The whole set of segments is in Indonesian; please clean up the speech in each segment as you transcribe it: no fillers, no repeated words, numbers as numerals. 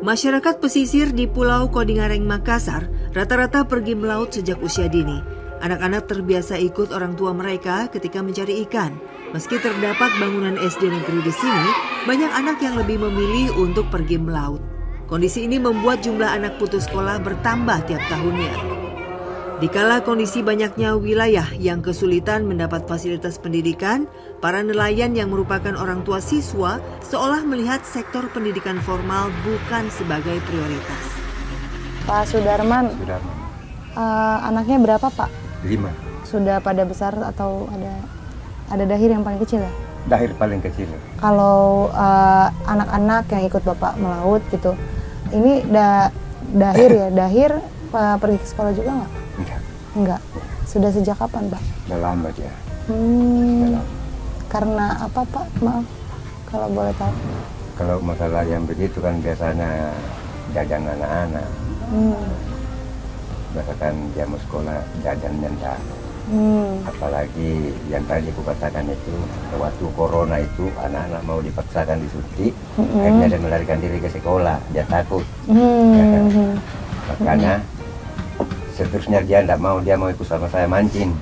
Masyarakat pesisir di Pulau Kodingareng, Makassar rata-rata pergi melaut sejak usia dini. Anak-anak terbiasa ikut orang tua mereka ketika mencari ikan. Meski terdapat bangunan SD negeri di sini, banyak anak yang lebih memilih untuk pergi melaut. Kondisi ini membuat jumlah anak putus sekolah bertambah tiap tahunnya. Dikala kondisi banyaknya wilayah yang kesulitan mendapat fasilitas pendidikan, para nelayan yang merupakan orang tua siswa seolah melihat sektor pendidikan formal bukan sebagai prioritas. Pak Sudarman, anaknya berapa Pak? 5. Sudah pada besar atau ada Dahir yang paling kecil ya? Dahir paling kecil. Kalau anak-anak yang ikut Bapak melaut gitu, ini Dahir ya? Dahir pergi ke sekolah juga nggak? Enggak. Sudah sejak kapan Pak? Udah lama dia. Karena apa Pak? Maaf kalau boleh tahu. Kalau masalah yang begitu kan biasanya jajan anak-anak. Biasakan dia mau sekolah jajan mendak. Apalagi yang tadi aku katakan itu, waktu corona itu anak-anak mau dipaksakan disuntik, akhirnya dia melarikan diri ke sekolah, dia takut. Makanya seterusnya dia mau ikut sama saya mancing.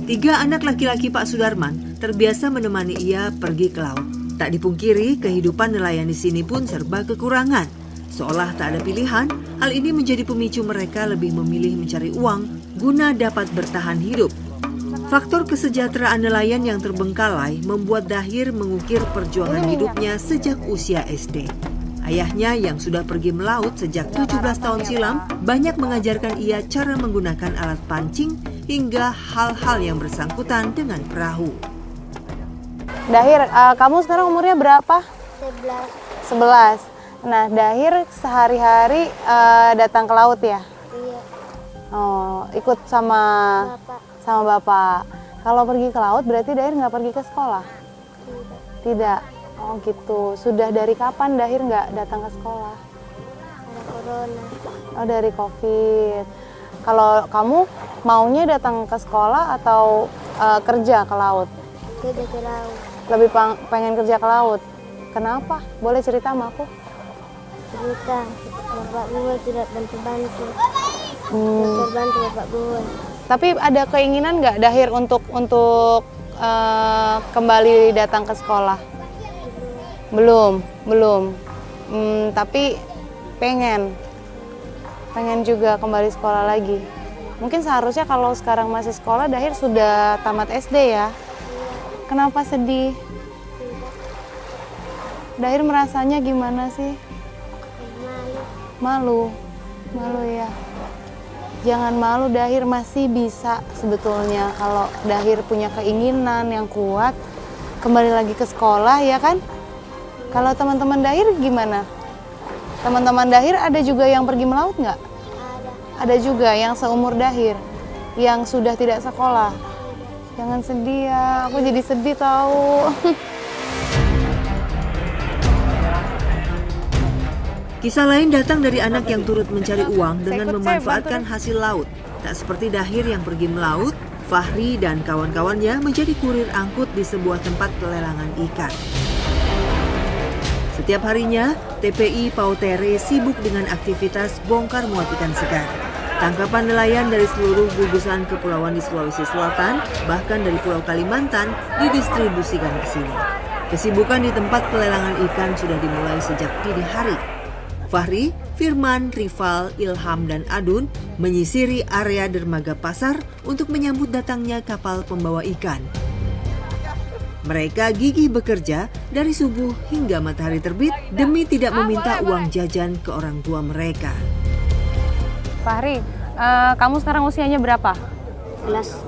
3 anak laki-laki Pak Sudarman terbiasa menemani ia pergi ke laut. Tak dipungkiri, kehidupan nelayan di sini pun serba kekurangan. Seolah tak ada pilihan, hal ini menjadi pemicu mereka lebih memilih mencari uang guna dapat bertahan hidup. Faktor kesejahteraan nelayan yang terbengkalai membuat Dahir mengukir perjuangan hidupnya sejak usia SD. Ayahnya yang sudah pergi melaut sejak 17 tahun silam banyak mengajarkan ia cara menggunakan alat pancing hingga hal-hal yang bersangkutan dengan perahu. Dahir, kamu sekarang umurnya berapa? 11. 11. Nah, Dahir sehari-hari datang ke laut ya? Iya. Oh, ikut sama Bapak. sama Bapak. Kalau pergi ke laut berarti Dahir nggak pergi ke sekolah? Tidak. Oh gitu. Sudah dari kapan Dahir nggak datang ke sekolah? Ada corona. Oh dari COVID. Kalau kamu maunya datang ke sekolah atau kerja ke laut? Kerja ke laut. Lebih pengen kerja ke laut. Kenapa? Boleh cerita sama aku? Cerita. Bapak gue tidak bantu-bantu. Bantu bapak gue. Tapi ada keinginan nggak Dahir untuk kembali datang ke sekolah? Belum. Tapi pengen juga kembali sekolah lagi. Mungkin seharusnya kalau sekarang masih sekolah, Dahir sudah tamat SD ya. Kenapa sedih? Dahir merasanya gimana sih? Malu ya. Jangan malu, Dahir masih bisa sebetulnya kalau Dahir punya keinginan yang kuat kembali lagi ke sekolah ya kan? Kalau teman-teman Dahir gimana? Teman-teman Dahir ada juga yang pergi melaut nggak? Ada juga yang seumur Dahir, yang sudah tidak sekolah. Jangan sedih ya, aku jadi sedih tahu. Kisah lain datang dari anak yang turut mencari uang dengan memanfaatkan hasil laut. Tak seperti Dahir yang pergi melaut, Fahri dan kawan-kawannya menjadi kurir angkut di sebuah tempat pelelangan ikan. Setiap harinya, TPI Pautere sibuk dengan aktivitas bongkar muat ikan segar. Tangkapan nelayan dari seluruh gugusan kepulauan di Sulawesi Selatan, bahkan dari Pulau Kalimantan, didistribusikan ke sini. Kesibukan di tempat pelelangan ikan sudah dimulai sejak dini hari. Fahri, Firman, Rival, Ilham, dan Adun menyisiri area dermaga pasar untuk menyambut datangnya kapal pembawa ikan. Mereka gigih bekerja dari subuh hingga matahari terbit demi tidak meminta uang jajan ke orang tua mereka. Fahri, kamu sekarang usianya berapa? Kelas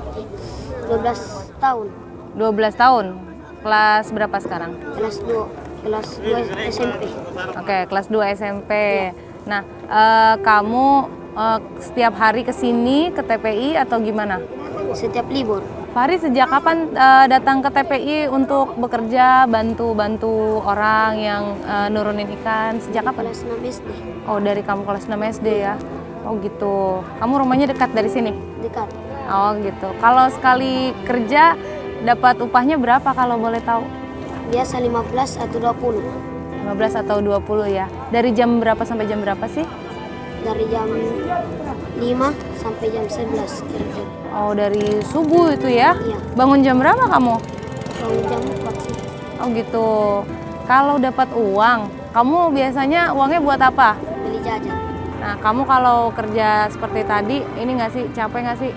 12 tahun. 12 tahun. Kelas berapa sekarang? Kelas 2 SMP. Oke, kelas 2 SMP. Nah, kamu setiap hari ke sini ke TPI atau gimana? Setiap libur. Fahri sejak kapan datang ke TPI untuk bekerja, bantu orang yang nurunin ikan? Sejak kapan? Kelas 6 SD. Oh, dari kamu kelas 6 SD ya? Oh gitu. Kamu rumahnya dekat dari sini? Dekat. Oh gitu. Kalau sekali kerja dapat upahnya berapa kalau boleh tahu? Biasa 15 atau 20. 15 atau 20 ya. Dari jam berapa sampai jam berapa sih? Dari jam 5 sampai jam 11 kira-kira. Oh, dari subuh itu ya? Iya. Bangun jam berapa kamu? Bangun jam 4 sih. Oh gitu. Kalau dapat uang, kamu biasanya uangnya buat apa? Beli jajan. Nah, kamu kalau kerja seperti tadi, ini nggak sih, capek nggak sih?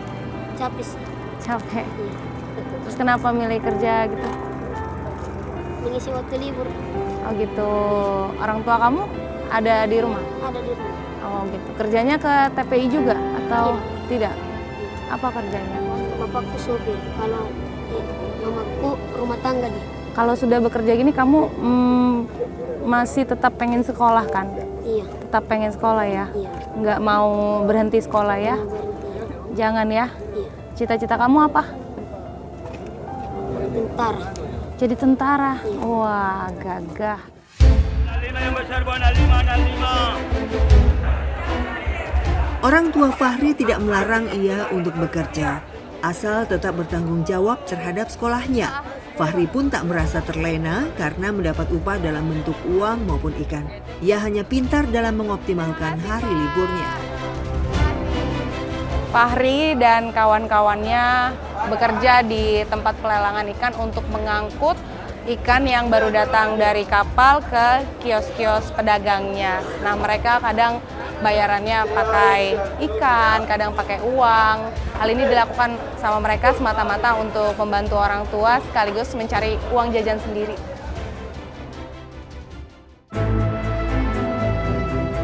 Capek sih. Capek. Iya. Terus kenapa milih kerja gitu? Mengisi waktu libur. Oh gitu. Orang tua kamu ada di rumah? Ada di rumah. Oh gitu. Kerjanya ke TPI juga atau tidak? Iya. Apa kerjanya? Bapakku sopir. Kalau mamaku rumah tangga dia. Kalau sudah bekerja gini, kamu masih tetap pengen sekolah kan? Iya. Tetap pengen sekolah ya? Iya. Nggak mau berhenti sekolah ya? Mau berhenti. Jangan ya? Iya. Cita-cita kamu apa? Tentara. Jadi tentara. Wah, gagah. Orang tua Fahri tidak melarang ia untuk bekerja, asal tetap bertanggung jawab terhadap sekolahnya. Fahri pun tak merasa terlena karena mendapat upah dalam bentuk uang maupun ikan. Ia hanya pintar dalam mengoptimalkan hari liburnya. Fahri dan kawan-kawannya bekerja di tempat pelelangan ikan untuk mengangkut ikan yang baru datang dari kapal ke kios-kios pedagangnya. Nah, mereka kadang bayarannya pakai ikan, kadang pakai uang. Hal ini dilakukan sama mereka semata-mata untuk membantu orang tua sekaligus mencari uang jajan sendiri.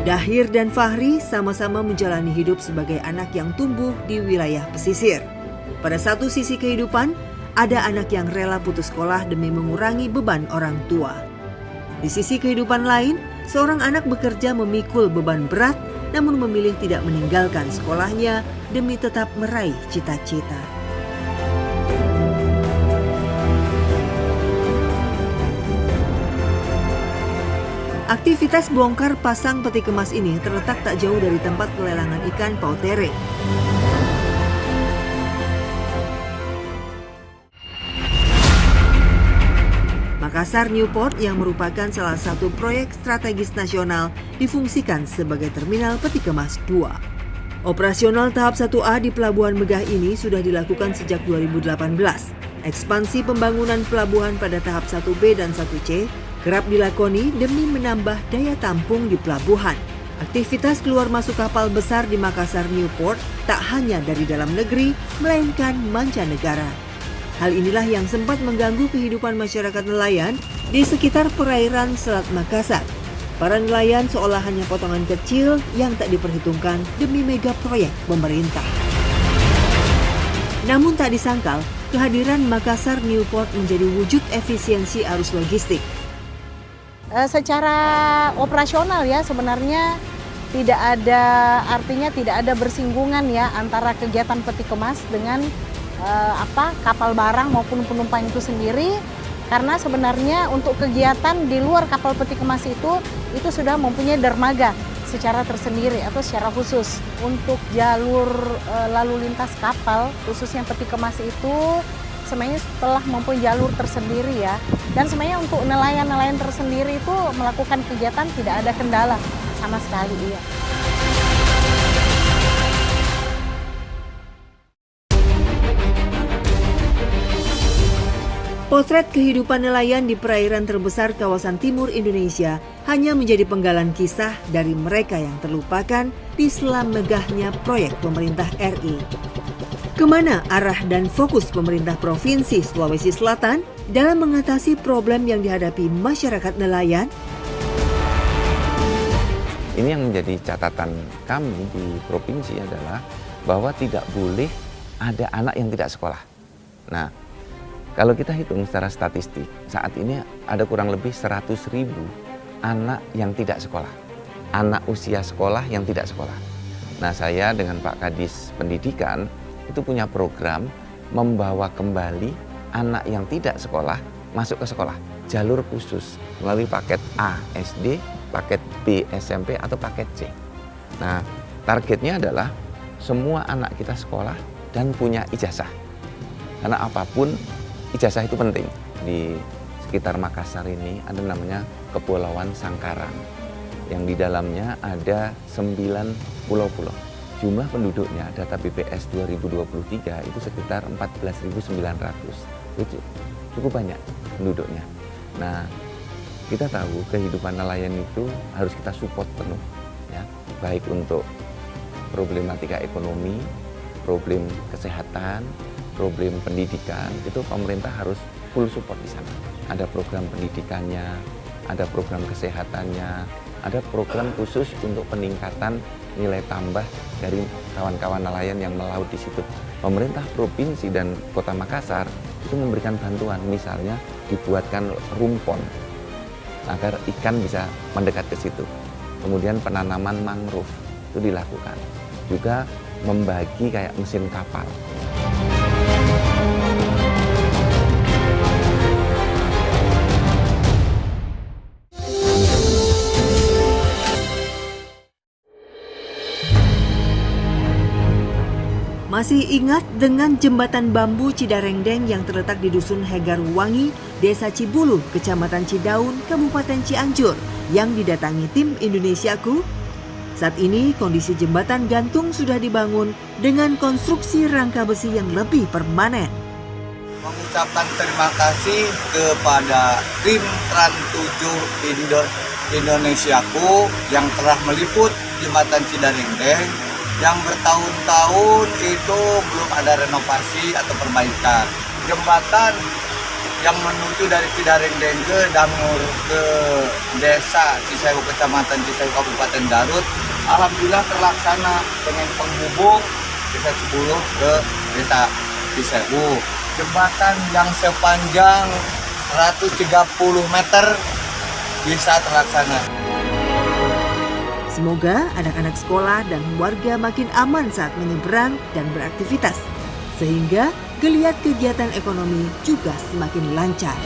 Dahir dan Fahri sama-sama menjalani hidup sebagai anak yang tumbuh di wilayah pesisir. Pada satu sisi kehidupan, ada anak yang rela putus sekolah demi mengurangi beban orang tua. Di sisi kehidupan lain, seorang anak bekerja memikul beban berat namun memilih tidak meninggalkan sekolahnya demi tetap meraih cita-cita. Aktivitas bongkar pasang peti kemas ini terletak tak jauh dari tempat pelelangan ikan Pautere. Makassar Newport yang merupakan salah satu proyek strategis nasional difungsikan sebagai terminal peti kemas 2. Operasional tahap 1A di Pelabuhan Megah ini sudah dilakukan sejak 2018. Ekspansi pembangunan pelabuhan pada tahap 1B dan 1C kerap dilakoni demi menambah daya tampung di pelabuhan. Aktivitas keluar masuk kapal besar di Makassar Newport tak hanya dari dalam negeri, melainkan mancanegara. Hal inilah yang sempat mengganggu kehidupan masyarakat nelayan di sekitar perairan Selat Makassar. Para nelayan seolah hanya potongan kecil yang tak diperhitungkan demi mega proyek pemerintah. Namun tak disangkal, kehadiran Makassar Newport menjadi wujud efisiensi arus logistik. Secara operasional ya sebenarnya tidak ada bersinggungan ya antara kegiatan peti kemas dengan kapal barang maupun penumpang itu sendiri, karena sebenarnya untuk kegiatan di luar kapal peti kemas itu sudah mempunyai dermaga secara tersendiri atau secara khusus. Untuk jalur lalu lintas kapal khususnya peti kemas itu sebenarnya telah mempunyai jalur tersendiri ya, dan sebenarnya untuk nelayan-nelayan tersendiri itu melakukan kegiatan tidak ada kendala sama sekali ya. Potret kehidupan nelayan di perairan terbesar kawasan timur Indonesia hanya menjadi penggalan kisah dari mereka yang terlupakan di sela megahnya proyek pemerintah RI. Kemana arah dan fokus pemerintah Provinsi Sulawesi Selatan dalam mengatasi problem yang dihadapi masyarakat nelayan? Ini yang menjadi catatan kami di provinsi adalah bahwa tidak boleh ada anak yang tidak sekolah. Nah, kalau kita hitung secara statistik, saat ini ada kurang lebih 100.000 anak yang tidak sekolah. Anak usia sekolah yang tidak sekolah. Nah, saya dengan Pak Kadis Pendidikan itu punya program membawa kembali anak yang tidak sekolah masuk ke sekolah. Jalur khusus melalui paket A SD, paket B SMP atau paket C. Nah, targetnya adalah semua anak kita sekolah dan punya ijazah. Karena apapun ijazah itu penting di sekitar Makassar ini ada namanya Kepulauan Sangkaran, yang di dalamnya ada 9 pulau-pulau. Jumlah penduduknya data BPS 2023 itu sekitar 14.900. Itu cukup banyak penduduknya. Nah, kita tahu kehidupan nelayan itu harus kita support penuh, ya, baik untuk problematika ekonomi, problem kesehatan, problem pendidikan, itu pemerintah harus full support di sana. Ada program pendidikannya, ada program kesehatannya, ada program khusus untuk peningkatan nilai tambah dari kawan-kawan nelayan yang melaut di situ. Pemerintah provinsi dan Kota Makassar itu memberikan bantuan, misalnya dibuatkan rumpon agar ikan bisa mendekat ke situ. Kemudian penanaman mangrove itu dilakukan. Juga membagi kayak mesin kapal. Masih ingat dengan jembatan bambu Cidarengdeng yang terletak di Dusun Hegarwangi, Desa Cibulu, Kecamatan Cidaun, Kabupaten Cianjur yang didatangi tim Indonesiaku? Saat ini kondisi jembatan gantung sudah dibangun dengan konstruksi rangka besi yang lebih permanen. Mengucapkan terima kasih kepada tim Trans 7 Indonesiaku yang telah meliput jembatan Cidarengdeng yang bertahun-tahun itu belum ada renovasi atau perbaikan. Jembatan yang menuju dari Cidarengdeng ke Dangur ke Desa Cisewu, Kecamatan Cisewu, Kabupaten Garut, alhamdulillah terlaksana dengan penghubung Desa Cibulu ke Desa Cisewu. Jembatan yang sepanjang 130 meter bisa terlaksana. Semoga anak-anak sekolah dan warga makin aman saat menyeberang dan beraktivitas, sehingga geliat kegiatan ekonomi juga semakin lancar.